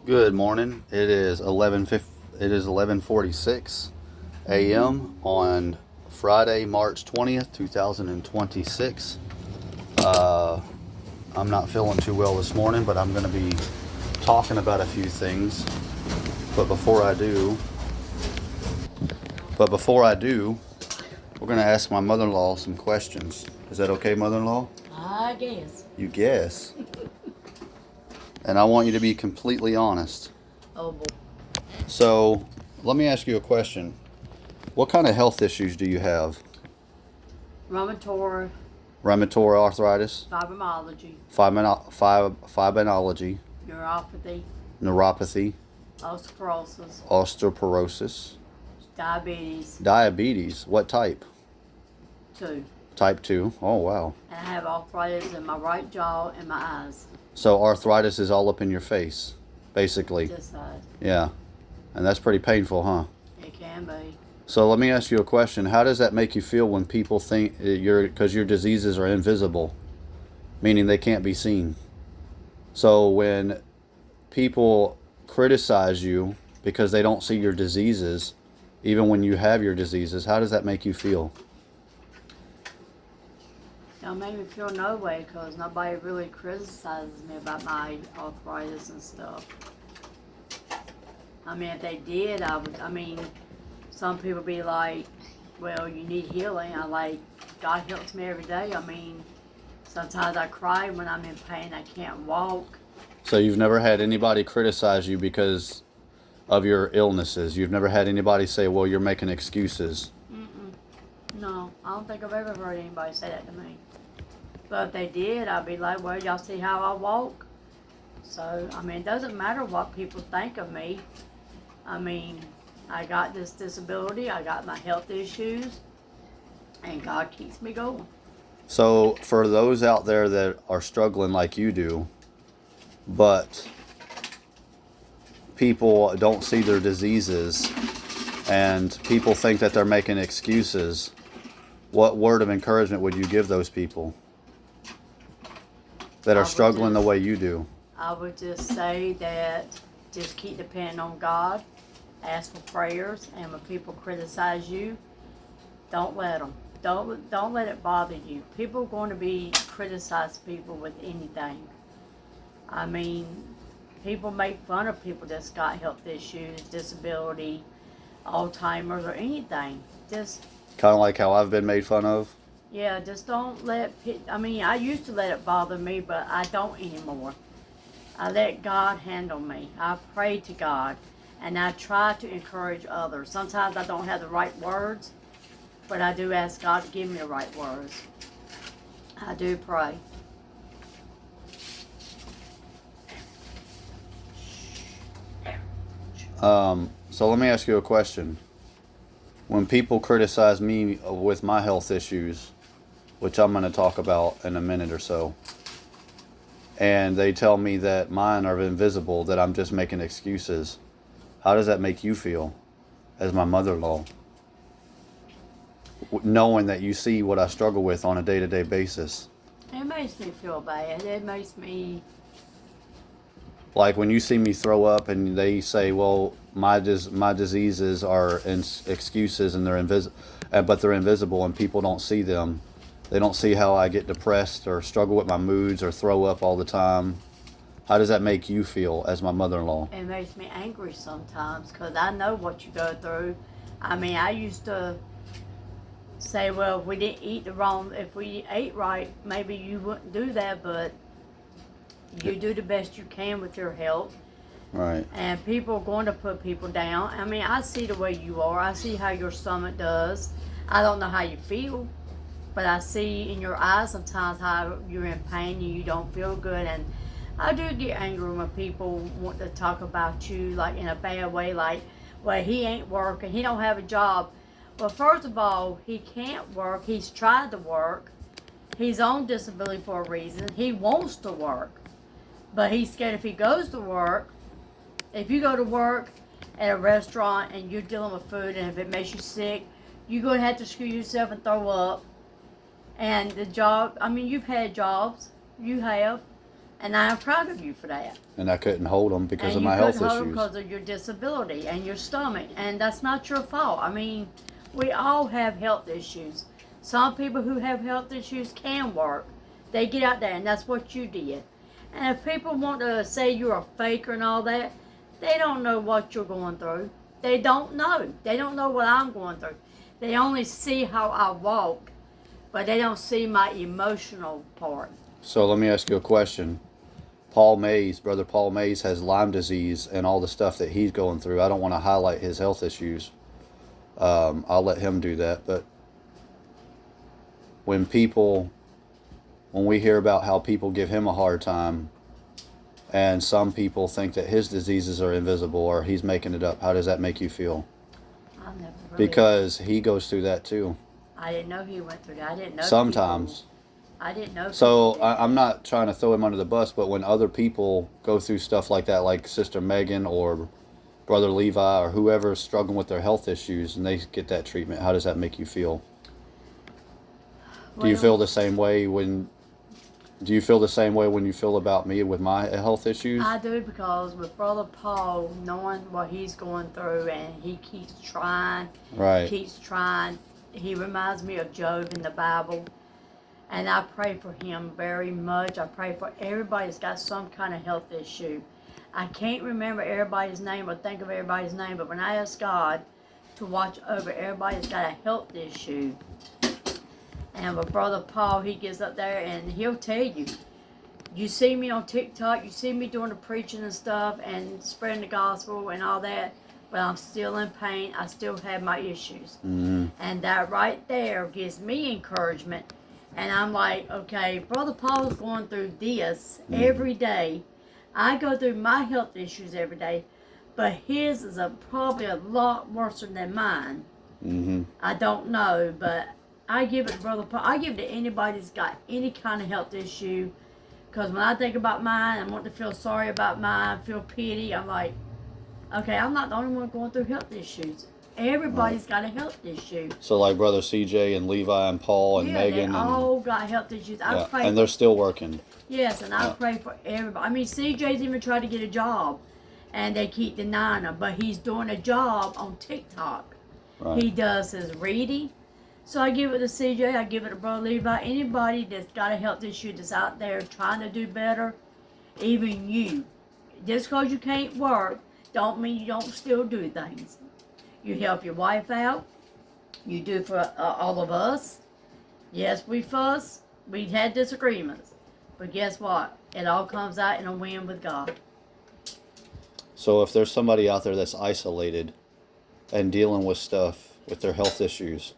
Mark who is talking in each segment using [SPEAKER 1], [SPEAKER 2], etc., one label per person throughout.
[SPEAKER 1] Good morning. It is 11:46 a.m. on Friday, March 20th, 2026. Uh, I'm not feeling too well this morning, but I'm going to be talking about a few things. But before I do, but before I do, we're going to ask my mother-in-law some questions. Is that okay, mother-in-law?
[SPEAKER 2] I guess.
[SPEAKER 1] You guess. And I want you to be completely honest.
[SPEAKER 2] Oh boy.
[SPEAKER 1] So, let me ask you a question. What kind of health issues do you have?
[SPEAKER 2] Rheumatoid,
[SPEAKER 1] Rheumatoid arthritis,
[SPEAKER 2] fibromyalgia,
[SPEAKER 1] fibromyalgia,
[SPEAKER 2] neuropathy,
[SPEAKER 1] neuropathy,
[SPEAKER 2] osteoporosis,
[SPEAKER 1] osteoporosis,
[SPEAKER 2] diabetes,
[SPEAKER 1] diabetes. What type?
[SPEAKER 2] 2.
[SPEAKER 1] Type 2. Oh, wow.
[SPEAKER 2] And I have arthritis in my right jaw and my eyes.
[SPEAKER 1] So arthritis is all up in your face, basically.
[SPEAKER 2] This side.
[SPEAKER 1] Yeah. And that's pretty painful, huh?
[SPEAKER 2] It can be.
[SPEAKER 1] So let me ask you a question. How does that make you feel when people think because your diseases are invisible, meaning they can't be seen? So when people criticize you because they don't see your diseases, even when you have your diseases, how does that make you feel?
[SPEAKER 2] Don't make me feel no way because nobody really criticizes me about my arthritis and stuff. I mean, if they did, some people be like, well, you need healing. I like, God helps me every day. I mean, sometimes I cry when I'm in pain. I can't walk.
[SPEAKER 1] So you've never had anybody criticize you because of your illnesses. You've never had anybody say, well, you're making excuses.
[SPEAKER 2] No, I don't think I've ever heard anybody say that to me. But if they did, I'd be like, well, y'all see how I walk? So, I mean, it doesn't matter what people think of me. I mean, I got this disability, I got my health issues, and God keeps me going.
[SPEAKER 1] So for those out there that are struggling like you do, but people don't see their diseases and people think that they're making excuses, what word of encouragement would you give those people that are struggling the way you do?
[SPEAKER 2] I would just say that just keep depending on God, ask for prayers, and when people criticize you, don't let them. Don't let it bother you. People are going to be criticize people with anything. I mean, people make fun of people that's got health issues, disability, Alzheimer's, or anything. Just
[SPEAKER 1] Kind of like how I've been made fun of.
[SPEAKER 2] yeah, just don't let. I mean, I used to let it bother me, but I don't anymore. I let God handle me. I pray to God, and I try to encourage others. Sometimes I don't have the right words, but I do ask God to give me the right words. I do pray.
[SPEAKER 1] So let me ask you a question. When people criticize me with my health issues, which I'm going to talk about in a minute or so, and they tell me that mine are invisible, that I'm just making excuses, how does that make you feel as my mother-in-law? Knowing that you see what I struggle with on a day-to-day basis.
[SPEAKER 2] It makes me feel bad. It makes me.
[SPEAKER 1] Like when you see me throw up and they say, well, my diseases are excuses and they're but they're invisible and people don't see them. They don't see how I get depressed or struggle with my moods or throw up all the time. How does that make you feel as my mother-in-law?
[SPEAKER 2] It makes me angry sometimes because I know what you go through. I mean, I used to say, well, if we ate right, maybe you wouldn't do that, but you do the best you can with your health.
[SPEAKER 1] Right.
[SPEAKER 2] And people are going to put people down. I mean, I see the way you are. I see how your stomach does. I don't know how you feel, but I see in your eyes sometimes how you're in pain and you don't feel good. And I do get angry when people want to talk about you like in a bad way, like, well, he ain't working, he don't have a job. Well, first of all, he can't work. He's tried to work. He's on disability for a reason. He wants to work, but he's scared if he goes to work. If you go to work at a restaurant and you're dealing with food, and if it makes you sick, you're going to have to screw yourself and throw up. And the job, I mean, you've had jobs. You have. And I am proud of you for that.
[SPEAKER 1] And I couldn't hold them because
[SPEAKER 2] And
[SPEAKER 1] of
[SPEAKER 2] you
[SPEAKER 1] my health
[SPEAKER 2] couldn't hold 'em
[SPEAKER 1] issues.
[SPEAKER 2] because of your disability and your stomach, and that's not your fault. I mean, we all have health issues. Some people who have health issues can work. They get out there, and that's what you did. And if people want to say you're a faker and all that, they don't know what you're going through. They don't know. They don't know what I'm going through. They only see how I walk, but they don't see my emotional part.
[SPEAKER 1] So let me ask you a question. Paul Mays, Brother Paul Mays, has Lyme disease and all the stuff that he's going through. I don't want to highlight his health issues. I'll let him do that. But when we hear about how people give him a hard time, and some people think that his diseases are invisible or he's making it up, how does that make you feel?
[SPEAKER 2] I've never really,
[SPEAKER 1] Because he goes through that too.
[SPEAKER 2] I didn't know he went through that. I didn't know.
[SPEAKER 1] Sometimes.
[SPEAKER 2] I didn't know.
[SPEAKER 1] So I'm not trying to throw him under the bus, but when other people go through stuff like that, like Sister Megan or Brother Levi or whoever's struggling with their health issues and they get that treatment, how does that make you feel? Do you feel the same way when you feel about me with my health issues?
[SPEAKER 2] I do, because with Brother Paul, knowing what he's going through, and he keeps trying,
[SPEAKER 1] Right.
[SPEAKER 2] He reminds me of Job in the Bible, and I pray for him very much. I pray for everybody that's got some kind of health issue. I can't remember everybody's name or think of everybody's name, but when I ask God to watch over everybody that's got a health issue, and with Brother Paul, he gets up there and he'll tell you. You see me on TikTok, you see me doing the preaching and stuff and spreading the gospel and all that, but I'm still in pain. I still have my issues.
[SPEAKER 1] Mm-hmm.
[SPEAKER 2] And that right there gives me encouragement. And I'm like, okay, Brother Paul's going through this every day. I go through my health issues every day, but his is probably a lot worse than mine.
[SPEAKER 1] Mm-hmm.
[SPEAKER 2] I don't know, but I give it to Brother Paul. I give it to anybody that's got any kind of health issue. Because when I think about mine, I want to feel sorry about mine, feel pity. I'm like, okay, I'm not the only one going through health issues. Everybody's got a health issue.
[SPEAKER 1] So like Brother CJ and Levi and Paul and Megan.
[SPEAKER 2] They all got health issues. I pray
[SPEAKER 1] and they're still working.
[SPEAKER 2] Yes, and I pray for everybody. I mean, CJ's even tried to get a job, and they keep denying him. But he's doing a job on TikTok.
[SPEAKER 1] Right.
[SPEAKER 2] He does his reading. So I give it to CJ, I give it to Brother Levi. Anybody that's got a health issue that's out there trying to do better, even you. Just because you can't work, don't mean you don't still do things. You help your wife out. You do for all of us. Yes, we fuss. We had disagreements. But guess what? It all comes out in a win with God.
[SPEAKER 1] So if there's somebody out there that's isolated and dealing with stuff, with their health issues,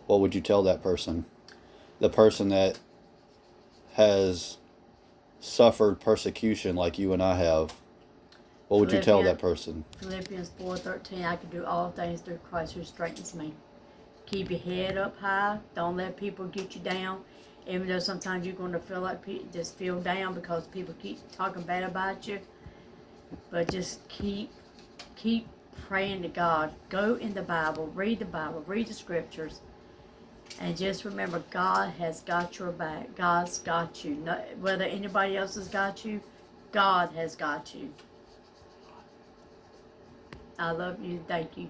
[SPEAKER 1] what would you tell that person? The person that has suffered persecution like you and I have, what would you tell that person?
[SPEAKER 2] Philippians 4:13, I can do all things through Christ who strengthens me. Keep your head up high. Don't let people get you down. Even though sometimes you're going to feel like just feel down because people keep talking bad about you. But just keep praying to God. Go in the Bible, read the scriptures. And just remember, God has got your back. God's got you. No, whether anybody else has got you, God has got you. I love you. Thank you.